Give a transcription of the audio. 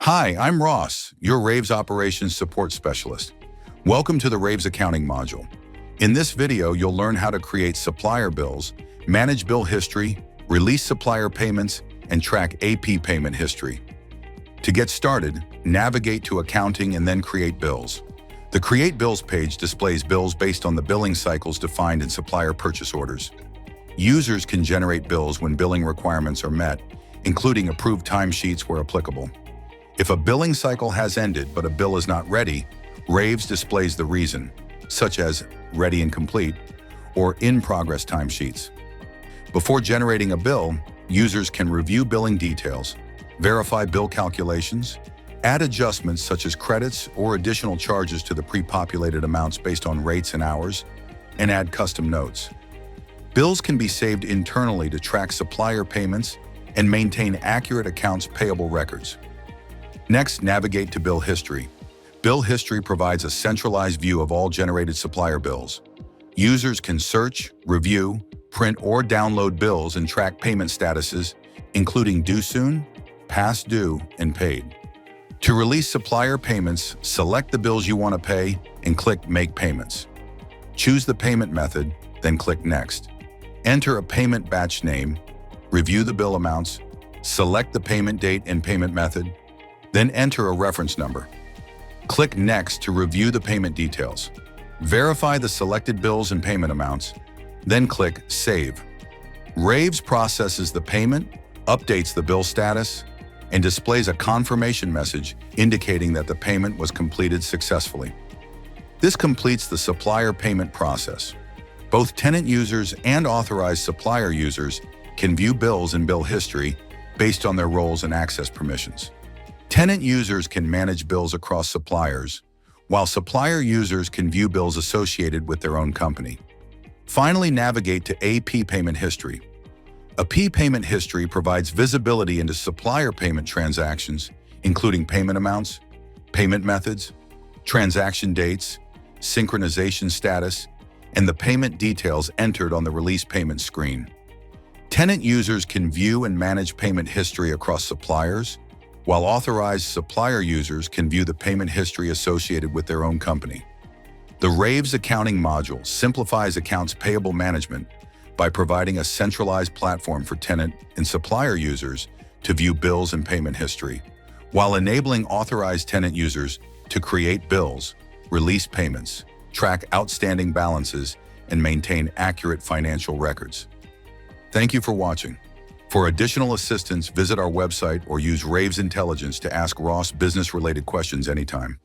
Hi, I'm Ross, your RAVES Operations Support Specialist. Welcome to the RAVES Accounting Module. In this video, you'll learn how to create supplier bills, manage bill history, release supplier payments, and track AP payment history. To get started, navigate to Accounting and then Create Bills. The Create Bills page displays bills based on the billing cycles defined in supplier purchase orders. Users can generate bills when billing requirements are met, including approved timesheets where applicable. If a billing cycle has ended but a bill is not ready, RAVES displays the reason, such as ready and complete or in-progress timesheets. Before generating a bill, users can review billing details, verify bill calculations, add adjustments such as credits or additional charges to the pre-populated amounts based on rates and hours, and add custom notes. Bills can be saved internally to track supplier payments and maintain accurate accounts payable records. Next, navigate to Bill History. Bill History provides a centralized view of all generated supplier bills. Users can search, review, print, or download bills and track payment statuses, including due soon, past due, and paid. To release supplier payments, select the bills you want to pay and click Make Payments. Choose the payment method, then click Next. Enter a payment batch name, review the bill amounts, select the payment date and payment method, then enter a reference number. Click Next to review the payment details. Verify the selected bills and payment amounts, then click Save. RAVES processes the payment, updates the bill status, and displays a confirmation message indicating that the payment was completed successfully. This completes the supplier payment process. Both tenant users and authorized supplier users can view bills and bill history based on their roles and access permissions. Tenant users can manage bills across suppliers, while supplier users can view bills associated with their own company. Finally, navigate to AP payment history. AP payment history provides visibility into supplier payment transactions, including payment amounts, payment methods, transaction dates, synchronization status, and the payment details entered on the release payment screen. Tenant users can view and manage payment history across suppliers, while authorized supplier users can view the payment history associated with their own company. The RAVES Accounting Module simplifies accounts payable management by providing a centralized platform for tenant and supplier users to view bills and payment history, while enabling authorized tenant users to create bills, release payments, track outstanding balances, and maintain accurate financial records. Thank you for watching. For additional assistance, visit our website or use RAVES Intelligence to ask Ross business-related questions anytime.